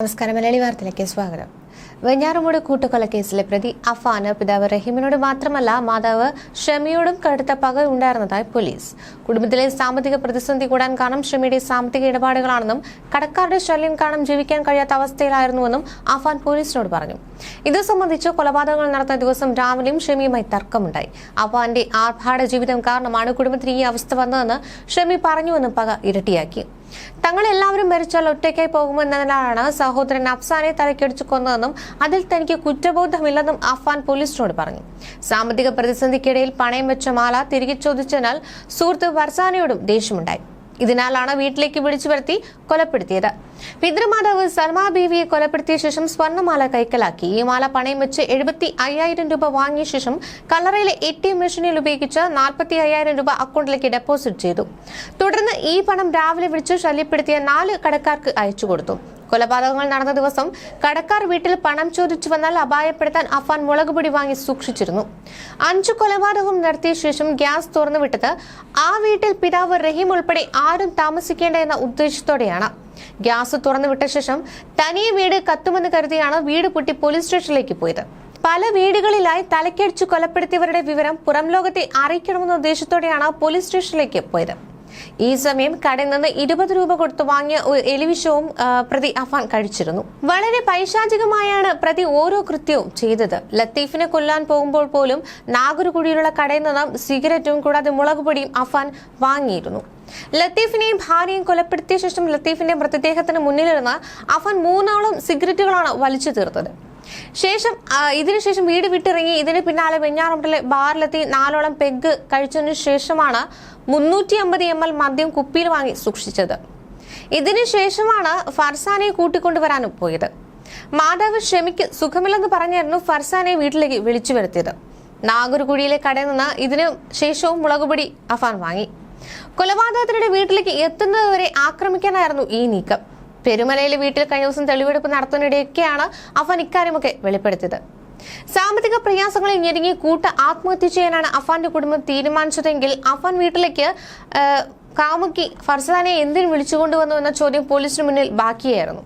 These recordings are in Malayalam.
നമസ്കാരം. മലയാളി വാർത്തയിലേക്ക് സ്വാഗതം. വെഞ്ഞാറമൂട് കൂട്ടുകൊലക്കേസിലെ പ്രതി അഫാന് പിതാവ് റഹീമിനോട് മാത്രമല്ല മാതാവ് ഷമിയോടും കടുത്ത പക ഉണ്ടായിരുന്നതായി പോലീസ്. കുടുംബത്തിലെ സാമ്പത്തിക പ്രതിസന്ധി കൂടാൻ കാരണം ഷമിയുടെ സാമ്പത്തിക ഇടപാടുകളാണെന്നും കടക്കാരുടെ ശല്യം കാരണം ജീവിക്കാൻ കഴിയാത്ത അവസ്ഥയിലായിരുന്നുവെന്നും അഫാൻ പോലീസിനോട് പറഞ്ഞു. ഇത് സംബന്ധിച്ച് കൊലപാതകങ്ങൾ നടന്ന ദിവസം രാവിലെയും ഷമിയുമായി തർക്കമുണ്ടായി. അഫാന്റെ ആർഭാട ജീവിതം കാരണമാണ് കുടുംബത്തിന് ഈ അവസ്ഥ വന്നതെന്ന് ഷമി പറഞ്ഞുവെന്നും പക ഇരട്ടിയാക്കി. തങ്ങളെല്ലാവരും മരിച്ചാൽ ഒറ്റയ്ക്കായി പോകുമെന്നതിനാലാണ് സഹോദരൻ അഫ്സാനെ തലക്കടിച്ചു കൊന്നതെന്നും അതിൽ തനിക്ക് കുറ്റബോധമില്ലെന്നും അഫാൻ പോലീസിനോട് പറഞ്ഞു. സാമ്പത്തിക പ്രതിസന്ധിക്കിടയിൽ പണയം വെച്ച മാല തിരികെ ചോദിച്ചതിനാൽ സുഹൃത്ത് ഫർസാനയോടും ദേഷ്യമുണ്ടായി. ഇതിനാലാണ് വീട്ടിലേക്ക് വിളിച്ചു വരുത്തി കൊലപ്പെടുത്തിയത്. പിതൃമാതാവ് സൽമാ ബീവിയെ കൊലപ്പെടുത്തിയ ശേഷം സ്വർണ്ണമാല കൈക്കലാക്കി. ഈ മാല പണയം വെച്ച് 75,000 രൂപ വാങ്ങിയ ശേഷം കല്ലറയിലെ ATM മെഷീനിൽ ഉപയോഗിച്ച് 45,000 രൂപ അക്കൗണ്ടിലേക്ക് ഡെപ്പോസിറ്റ് ചെയ്തു. തുടർന്ന് ഈ പണം രാവിലെ വിളിച്ച് ശല്യപ്പെടുത്തിയ 4 കടക്കാർക്ക് അയച്ചു കൊടുത്തു. കൊലപാതകങ്ങൾ നടന്ന ദിവസം കടക്കാർ വീട്ടിൽ പണം ചോദിച്ചു വന്നാൽ അപായപ്പെടുത്താൻ അഫാൻ മുളകുപൊടി വാങ്ങി സൂക്ഷിച്ചിരുന്നു. 5 കൊലപാതകം നടത്തിയ ശേഷം ഗ്യാസ് തുറന്നുവിട്ടത് ആ വീട്ടിൽ പിതാവ് റഹീം ഉൾപ്പെടെ ആരും താമസിക്കേണ്ട എന്ന ഉദ്ദേശത്തോടെയാണ്. ഗ്യാസ് തുറന്നുവിട്ട ശേഷം തനിയെ വീട് കത്തുമെന്ന് കരുതിയാണ് വീട് പൂട്ടി പോലീസ് സ്റ്റേഷനിലേക്ക് പോയത്. പല വീടുകളിലായി തലക്കടിച്ചു കൊലപ്പെടുത്തിയവരുടെ വിവരം പുറം ലോകത്തെ അറിയിക്കണമെന്ന ഉദ്ദേശത്തോടെയാണ് പോലീസ് സ്റ്റേഷനിലേക്ക് പോയത്. ഈ സമയം കടയിൽ നിന്ന് 20 രൂപ കൊടുത്തു വാങ്ങിയ എലിവിഷവും പ്രതി അഫാൻ കഴിച്ചിരുന്നു. വളരെ പൈശാചികമായാണ് പ്രതി ഓരോ കൃത്യവും ചെയ്തത്. ലത്തീഫിനെ കൊല്ലാൻ പോകുമ്പോൾ പോലും നാഗർകുഴിയിലുള്ള കടയിൽ നിന്ന് സിഗരറ്റും കൂടാതെ മുളകുപൊടിയും അഫാൻ വാങ്ങിയിരുന്നു. ലത്തീഫിനെയും ഭാര്യയും കൊലപ്പെടുത്തിയ ശേഷം ലത്തീഫിന്റെ മൃതദേഹത്തിന് മുന്നിലിരുന്ന് അഫാൻ 3 സിഗരറ്റുകളാണ് വലിച്ചു തീർത്തത്. ഇതിനുശേഷം വീട് വിട്ടിറങ്ങി ഇതിന് പിന്നാലെ വെഞ്ഞാറമൂട്ടിലെ ബാറിലെത്തി 4 പെഗ് കഴിച്ചതിനു ശേഷമാണ് 350 ml മദ്യം കുപ്പിയിൽ വാങ്ങി സൂക്ഷിച്ചത്. ഇതിനുശേഷമാണ് ഫർസാനെ കൂട്ടിക്കൊണ്ടുവരാനും പോയത്. മാതാവ് ഷമിക്ക് സുഖമില്ലെന്ന് പറഞ്ഞായിരുന്നു ഫർസാനെ വീട്ടിലേക്ക് വിളിച്ചു വരുത്തിയത്. നാഗർകുഴിയിലെ കടയിൽ നിന്ന് ഇതിനു ശേഷവും മുളകുപൊടി അഫാൻ വാങ്ങി. കൊലപാതകത്തിനിടെ വീട്ടിലേക്ക് എത്തുന്നതുവരെ ആക്രമിക്കാനായിരുന്നു ഈ നീക്കം. പെരുമലയിലെ വീട്ടിൽ കഴിഞ്ഞ ദിവസം തെളിവെടുപ്പ് നടത്തുന്നതിനിടെയൊക്കെയാണ് അഫാൻ ഇക്കാര്യമൊക്കെ വെളിപ്പെടുത്തിയത്. സാമ്പത്തിക പ്രയാസങ്ങളിൽ ഞെരുങ്ങി ആത്മഹത്യ ചെയ്യാനാണ് അഫാന്റെ കുടുംബം തീരുമാനിച്ചതെങ്കിൽ അഫാൻ വീട്ടിലേക്ക് കാമുക്കി ഫർസാനെ എന്തിനു വിളിച്ചുകൊണ്ടുവന്നു എന്ന ചോദ്യം പോലീസിന് മുന്നിൽ ബാക്കിയായിരുന്നു.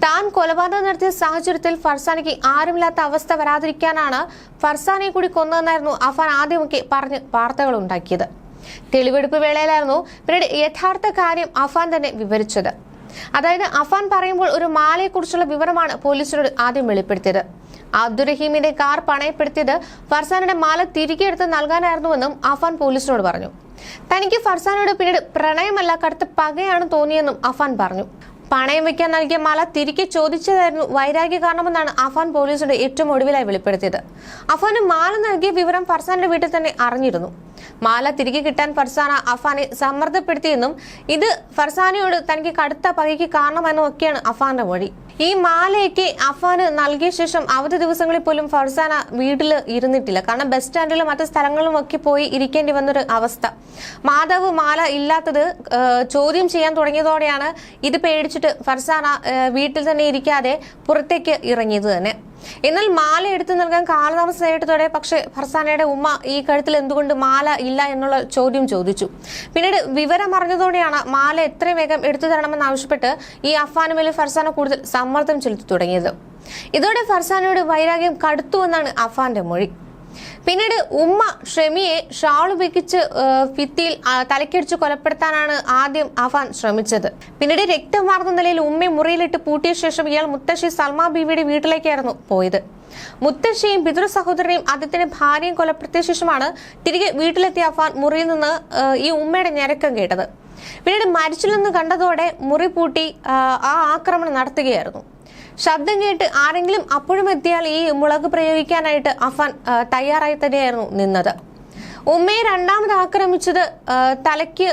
താൻ കൊലപാതകം നടത്തിയ സാഹചര്യത്തിൽ ഫർസാനയ്ക്ക് ആരുമില്ലാത്ത അവസ്ഥ വരാതിരിക്കാനാണ് ഫർസാനെ കൂടി കൊന്നതെന്നായിരുന്നു അഫാൻ ആദ്യമൊക്കെ പറഞ്ഞ് വാർത്തകൾ ഉണ്ടാക്കിയത്. തെളിവെടുപ്പ് വേളയിലായിരുന്നു പിന്നീട് യഥാർത്ഥ കാര്യം അഫാൻ തന്നെ വിവരിച്ചത്. അതായത് അഫാൻ പറയുമ്പോൾ ഒരു മാലയെ കുറിച്ചുള്ള വിവരമാണ് പോലീസിനോട് ആദ്യം വെളിപ്പെടുത്തിയത്. അബ്ദുറഹീമിന്റെ കാർ പണയപ്പെടുത്തിയത് ഫർസാനയുടെ മാല തിരികെ എടുത്ത് നൽകാനായിരുന്നുവെന്നും അഫാൻ പോലീസിനോട് പറഞ്ഞു. തനിക്ക് ഫർസാനോട് പിന്നീട് പ്രണയമല്ല കടുത്ത പകയാണ് തോന്നിയെന്നും അഫാൻ പറഞ്ഞു. പണയം വെക്കാൻ നൽകിയ മാല തിരികെ ചോദിച്ചതായിരുന്നു വൈരാഗ്യ കാരണമെന്നാണ് അഫാൻ പോലീസിനോട് ഏറ്റവും ഒടുവിലായി വെളിപ്പെടുത്തിയത്. അഫാന് മാല നൽകിയ വിവരം ഫർസാന്റെ വീട്ടിൽ തന്നെ അറിഞ്ഞിരുന്നു. മാല തിരികെ കിട്ടാൻ ഫർസാന അഫാനെ സമ്മർദ്ദപ്പെടുത്തിയെന്നും ഇത് ഫർസാനയോട് തനിക്ക് കടുത്ത പകയ്ക്ക് കാരണമെന്നും ഒക്കെയാണ് അഫാന്റെ മൊഴി. ഈ മാലയൊക്കെ അഫാന് നൽകിയ ശേഷം അവധി ദിവസങ്ങളിൽ പോലും ഫർസാന വീട്ടിൽ ഇരുന്നിട്ടില്ല. കാരണം ബസ് സ്റ്റാൻഡിലും മറ്റു സ്ഥലങ്ങളിലും ഒക്കെ പോയി ഇരിക്കേണ്ടി വന്നൊരു അവസ്ഥ. മാതാവ് മാല ഇല്ലാത്തത് ചോദ്യം ചെയ്യാൻ തുടങ്ങിയതോടെയാണ് ഇത് പേടിച്ചിട്ട് ഫർസാന വീട്ടിൽ തന്നെ ഇരിക്കാതെ പുറത്തേക്ക് ഇറങ്ങിയത് തന്നെ. എന്നാൽ മാല എടുത്തു നൽകാൻ കാലതാമസം നേരിട്ടതോടെ പക്ഷേ ഫർസാനയുടെ ഉമ്മ ഈ കഴുത്തിൽ എന്തുകൊണ്ട് മാല ഇല്ല എന്നുള്ള ചോദ്യം ചോദിച്ചു. പിന്നീട് വിവരം അറിഞ്ഞതോടെയാണ് മാല എത്രയും വേഗം എടുത്തു തരണമെന്ന് ആവശ്യപ്പെട്ട് ഈ അഫാനുമേൽ ഫർസാന കൂടുതൽ സമ്മർദ്ദം ചെലുത്തി തുടങ്ങിയത്. ഇതോടെ ഫർസാനയോട് വൈരാഗ്യം കടുത്തുവെന്നാണ് അഫാന്റെ മൊഴി. പിന്നീട് ഉമ്മ ഷമിയെ ഷാൾ ഉപയോഗിച്ച് ഭിത്തിയിൽ തലക്കടിച്ച് കൊലപ്പെടുത്താനാണ് ആദ്യം അഫാൻ ശ്രമിച്ചത്. പിന്നീട് രക്തം വാർന്ന നിലയിൽ ഉമ്മയെ മുറിയിലിട്ട് പൂട്ടിയ ശേഷം ഇയാൾ മുത്തശ്ശി സൽമാ ബീവിയുടെ വീട്ടിലേക്കായിരുന്നു പോയത്. മുത്തശ്ശിയും പിതൃ സഹോദരനെയും അദ്ദേഹത്തിന്റെ ഭാര്യയും കൊലപ്പെടുത്തിയ ശേഷമാണ് തിരികെ വീട്ടിലെത്തിയ അഫാൻ മുറിയിൽ നിന്ന് ഈ ഉമ്മയുടെ ഞരക്കം കേട്ടത്. പിന്നീട് മരിച്ചില്ലെന്ന് കണ്ടതോടെ മുറി പൂട്ടി ആ ആക്രമണം നടത്തുകയായിരുന്നു. ശബ്ദം കേട്ട് ആരെങ്കിലും അപ്പോഴും എത്തിയാൽ ഈ മുളക് പ്രയോഗിക്കാനായിട്ട് അഫാൻ തയ്യാറായി തന്നെയായിരുന്നു നിന്നത്. ഉമ്മയെ രണ്ടാമത് ആക്രമിച്ചത് തലയ്ക്ക്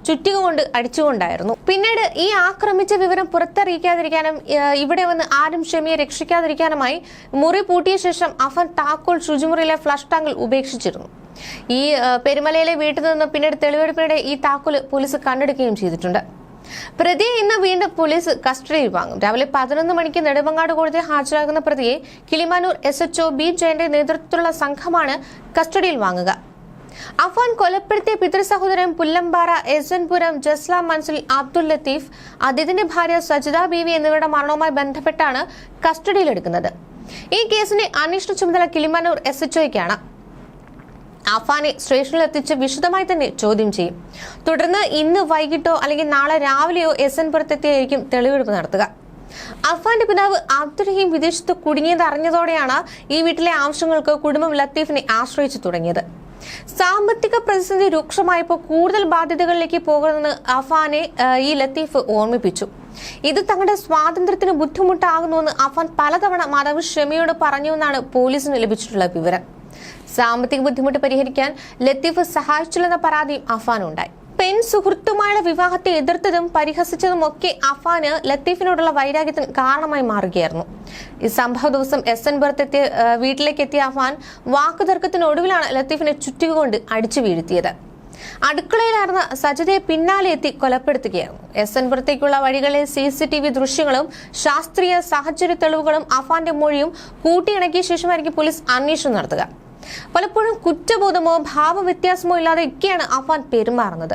ചുറ്റിക കൊണ്ട് അടിച്ചുകൊണ്ടായിരുന്നു. പിന്നീട് ഈ ആക്രമിച്ച വിവരം പുറത്തറിയിക്കാതിരിക്കാനും ഇവിടെ വന്ന് ആരും ഷമിയെ രക്ഷിക്കാതിരിക്കാനുമായി മുറി പൂട്ടിയ ശേഷം അഫാൻ താക്കോൽ ശുചിമുറിയിലെ ഫ്ലഷ് ടാങ്കിൽ ഉപേക്ഷിച്ചിരുന്നു. ഈ പെരുമലയിലെ വീട്ടിൽ നിന്ന് പിന്നീട് തെളിവെടുപ്പിനിടെ ഈ താക്കോൽ പോലീസ് കണ്ടെടുക്കുകയും ചെയ്തിട്ടുണ്ട്. പ്രതിയെ ഇന്ന് വീണ്ടും പോലീസ് കസ്റ്റഡിയിൽ വാങ്ങും. രാവിലെ 11 മണിക്ക് നെടുമങ്ങാട് കോടതിയിൽ ഹാജരാകുന്ന പ്രതിയെ കിളിമാനൂർ SHO B ജയന്റെ നേതൃത്വത്തിലുള്ള സംഘമാണ് കസ്റ്റഡിയിൽ വാങ്ങുക. അഫാൻ കൊലപ്പെടുത്തിയ പിതൃസഹോദരൻ പുല്ലമ്പാറ എസ്വൻപുരം ജസ്ലാം മൻസിൽ അബ്ദുൽ ലത്തീഫ്, അദ്ദേഹത്തിന്റെ ഭാര്യ സജിത ബീവി എന്നിവരുടെ മരണവുമായി ബന്ധപ്പെട്ടാണ് കസ്റ്റഡിയിലെടുക്കുന്നത്. ഈ കേസിന്റെ അന്വേഷണ ചുമതല കിളിമാനൂർ SHOയ്ക്കാണ്. അഫാനെ സ്റ്റേഷനിൽ എത്തിച്ച് വിശദമായി തന്നെ ചോദ്യം ചെയ്യും. തുടർന്ന് ഇന്ന് വൈകിട്ടോ അല്ലെങ്കിൽ നാളെ രാവിലെയോ എസ്എൻപുരത്തെത്തിയായിരിക്കും തെളിവെടുപ്പ് നടത്തുക. അഫാന്റെ പിതാവ് അബ്ദുറഹീം വിദേശത്ത് കുടുങ്ങിയത് അറിഞ്ഞതോടെയാണ് ഈ വീട്ടിലെ ആവശ്യങ്ങൾക്ക് കുടുംബം ലത്തീഫിനെ ആശ്രയിച്ചു തുടങ്ങിയത്. സാമ്പത്തിക പ്രതിസന്ധി രൂക്ഷമായപ്പോൾ കൂടുതൽ ബാധ്യതകളിലേക്ക് പോകണമെന്ന് അഫാനെ ഈ ലത്തീഫ് ഓർമ്മിപ്പിച്ചു. ഇത് തങ്ങളുടെ സ്വാതന്ത്ര്യത്തിന് ബുദ്ധിമുട്ടാകുന്നുവെന്ന് അഫാൻ പലതവണ മാതാവ് ഷെമിയോട് പറഞ്ഞുവെന്നാണ് പോലീസിന് ലഭിച്ചിട്ടുള്ള വിവരം. സാമ്പത്തിക ബുദ്ധിമുട്ട് പരിഹരിക്കാൻ ലത്തീഫ് സഹായിച്ചില്ലെന്ന പരാതിയും അഫാനുണ്ടായി. പെൺ സുഹൃത്തുമായുള്ള വിവാഹത്തെ എതിർത്തതും പരിഹസിച്ചതും ഒക്കെ അഫാന് ലത്തീഫിനോടുള്ള വൈരാഗ്യത്തിന് കാരണമായി മാറുകയായിരുന്നു. ഈ സംഭവ ദിവസം എസ്എൻപുരത്തെത്തിയ വീട്ടിലേക്ക് എത്തിയ അഫാൻ വാക്കുതർക്കത്തിനൊടുവിലാണ് ലത്തീഫിനെ ചുറ്റികൊണ്ട് അടിച്ചു വീഴ്ത്തിയത്. അടുക്കളയിലായിരുന്ന സജിതയെ പിന്നാലെ എത്തി കൊലപ്പെടുത്തുകയായിരുന്നു. എസ്എൻപുരത്തേക്കുള്ള വഴികളിലെ CCTV ദൃശ്യങ്ങളും ശാസ്ത്രീയ സാഹചര്യ തെളിവുകളും അഫാന്റെ മൊഴിയും കൂട്ടിയിണക്കിയ ശേഷമായിരിക്കും പോലീസ് അന്വേഷണം നടത്തുക. പലപ്പോഴും കുറ്റബോധമോ ഭാവവ്യത്യാസമോ ഇല്ലാതെ ഒക്കെയാണ് അഫാൻ പെരുമാറുന്നത്.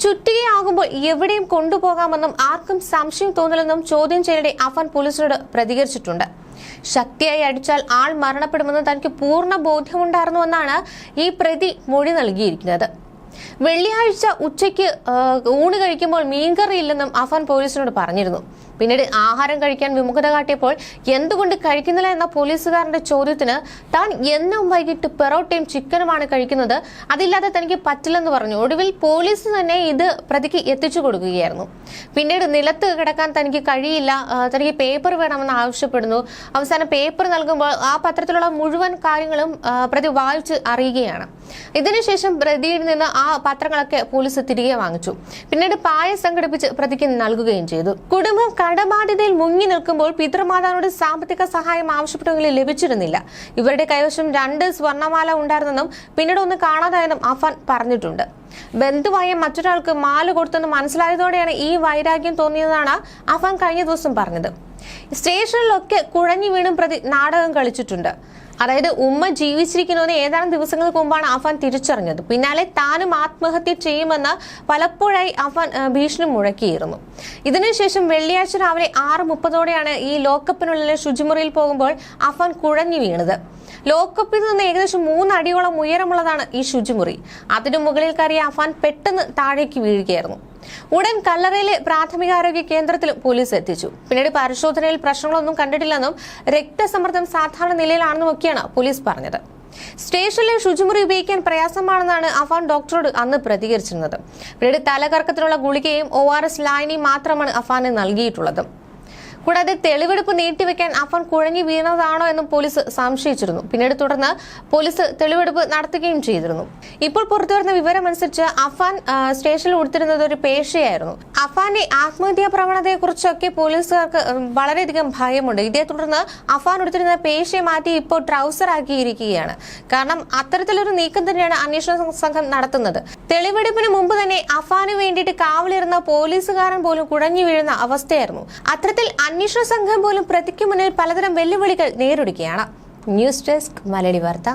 ചുറ്റികയാകുമ്പോൾ എവിടെയും കൊണ്ടുപോകാമെന്നും ആർക്കും സംശയം തോന്നില്ലെന്നും ചോദ്യം ചെയ്യലിടെ അഫാൻ പോലീസിനോട് പ്രതികരിച്ചിട്ടുണ്ട്. ശക്തിയായി അടിച്ചാൽ ആൾ മരണപ്പെടുമെന്ന് തനിക്ക് പൂർണ്ണ ബോധ്യമുണ്ടായിരുന്നുവെന്നാണ് ഈ പ്രതി മൊഴി നൽകിയിരിക്കുന്നത്. വെള്ളിയാഴ്ച ഉച്ചയ്ക്ക് ഊണ് കഴിക്കുമ്പോൾ മീൻകറി ഇല്ലെന്നും അഫാൻ പോലീസിനോട് പറഞ്ഞിരുന്നു. പിന്നീട് ആഹാരം കഴിക്കാൻ വിമുഖത കാട്ടിയപ്പോൾ എന്തുകൊണ്ട് കഴിക്കുന്നില്ല എന്ന പോലീസുകാരന്റെ ചോദ്യത്തിന് താൻ എന്നും വൈകിട്ട് പെറോട്ടയും ചിക്കനുമാണ് കഴിക്കുന്നത്, അതില്ലാതെ തനിക്ക് പറ്റില്ലെന്ന് പറഞ്ഞു. ഒടുവിൽ പോലീസ് തന്നെ ഇത് പ്രതിക്ക് എത്തിച്ചു കൊടുക്കുകയായിരുന്നു. പിന്നീട് നിലത്ത് കിടക്കാൻ തനിക്ക് കഴിയില്ല, തനിക്ക് പേപ്പർ വേണമെന്ന് ആവശ്യപ്പെടുന്നു. അവസാനം പേപ്പർ നൽകുമ്പോൾ ആ പത്രത്തിലുള്ള മുഴുവൻ കാര്യങ്ങളും പ്രതി വായിച്ച് അറിയുകയാണ്. ഇതിനുശേഷം പ്രതിയിൽ നിന്ന് ആ പത്രങ്ങളൊക്കെ പോലീസ് തിരികെ വാങ്ങിച്ചു. പിന്നീട് പായ സംഘടിപ്പിച്ച് പ്രതിക്ക് നൽകുകയും ചെയ്തു. കുടുംബം കടബാധ്യതയിൽ മുങ്ങി നിൽക്കുമ്പോൾ പിതൃമാതാവിനോട് സാമ്പത്തിക സഹായം ആവശ്യപ്പെട്ടെങ്കിലും ലഭിച്ചിരുന്നില്ല. ഇവരുടെ കൈവശം 2 സ്വർണ്ണമാല ഉണ്ടായിരുന്നെന്നും പിന്നീട് ഒന്ന് കാണാതായെന്നും അഫാൻ പറഞ്ഞിട്ടുണ്ട്. ബന്ധുവായ മറ്റൊരാൾക്ക് മാല കൊടുത്തെന്ന് മനസ്സിലായതോടെയാണ് ഈ വൈരാഗ്യം തോന്നിയതെന്നാണ് അഫാൻ കഴിഞ്ഞ ദിവസം പറഞ്ഞത്. സ്റ്റേഷനിലൊക്കെ കുഴഞ്ഞു വീണും പ്രതി നാടകം കളിച്ചിട്ടുണ്ട്. അതായത് ഉമ്മ ജീവിച്ചിരിക്കുന്നുവെന്ന് ഏതാനും ദിവസങ്ങൾക്ക് മുമ്പാണ് അഫാൻ തിരിച്ചറിഞ്ഞത്. പിന്നാലെ താനും ആത്മഹത്യ ചെയ്യുമെന്ന് പലപ്പോഴായി അഫാൻ ഭീഷണി മുഴക്കിയിരുന്നു. ഇതിനുശേഷം വെള്ളിയാഴ്ച രാവിലെ 6:30ഓടെയാണ് ഈ ലോക്കപ്പിനുള്ളിലെ ശുചിമുറിയിൽ പോകുമ്പോൾ അഫാൻ കുഴഞ്ഞു വീണത്. ലോക്കപ്പിൽ നിന്ന് ഏകദേശം 3 അടിയോളം ഉയരമുള്ളതാണ് ഈ ശുചിമുറി. അതിനു മുകളിൽ കയറിയ അഫാൻ പെട്ടെന്ന് താഴേക്ക് വീഴുകയായിരുന്നു. ഉടൻ കല്ലറയിലെ പ്രാഥമികാരോഗ്യ കേന്ദ്രത്തിലും പോലീസ് എത്തിച്ചു. പിന്നീട് പരിശോധനയിൽ പ്രശ്നങ്ങളൊന്നും കണ്ടിട്ടില്ലെന്നും രക്തസമ്മർദ്ദം സാധാരണ നിലയിലാണെന്നുമൊക്കെയാണ് പോലീസ് പറഞ്ഞത്. സ്റ്റേഷനിലെ ശുചിമുറി ഉപയോഗിക്കാൻ പ്രയാസമാണെന്നാണ് അഫാൻ ഡോക്ടറോട് അന്ന് പ്രതികരിച്ചിരുന്നത്. പിന്നീട് തലകറക്കത്തിനുള്ള ഗുളികയും ORS ലായനിയും മാത്രമാണ് അഫാന് നൽകിയിട്ടുള്ളത്. കൂടാതെ തെളിവെടുപ്പ് നീട്ടിവെക്കാൻ അഫാൻ കുഴഞ്ഞു വീണതാണോ എന്നും പോലീസ് സംശയിച്ചിരുന്നു. പിന്നീട് തുടർന്ന് പോലീസ് തെളിവെടുപ്പ് നടത്തുകയും ചെയ്തിരുന്നു. ഇപ്പോൾ പുറത്തുവരുന്ന വിവരമനുസരിച്ച് അഫാൻ സ്റ്റേഷനിൽ ഉടുത്തിരുന്നത് ഒരു പേശയായിരുന്നു. അഫാന്റെ ആത്മഹത്യാ പ്രവണതയെക്കുറിച്ചൊക്കെ പോലീസുകാർക്ക് വളരെയധികം ഭയമുണ്ട്. ഇതേ തുടർന്ന് അഫാൻ ഉടുത്തിരുന്ന പേശയെ മാറ്റി ഇപ്പോൾ ട്രൗസർ ആക്കിയിരിക്കുകയാണ്. കാരണം അത്തരത്തിലൊരു നീക്കം തന്നെയാണ് അന്വേഷണ സംഘം നടത്തുന്നത്. തെളിവെടുപ്പിന് മുമ്പ് തന്നെ അഫാന് വേണ്ടിയിട്ട് കാവലിരുന്ന പോലീസുകാരൻ പോലും കുഴഞ്ഞു വീഴുന്ന അവസ്ഥയായിരുന്നു. അത്തരത്തിൽ അന്വേഷണ സംഘം പോലും പ്രതിക്ക് മുന്നിൽ പലതരം വെല്ലുവിളികൾ നേരിടുകയാണ്. ന്യൂസ് ഡെസ്ക് മലയാളി വാർത്ത.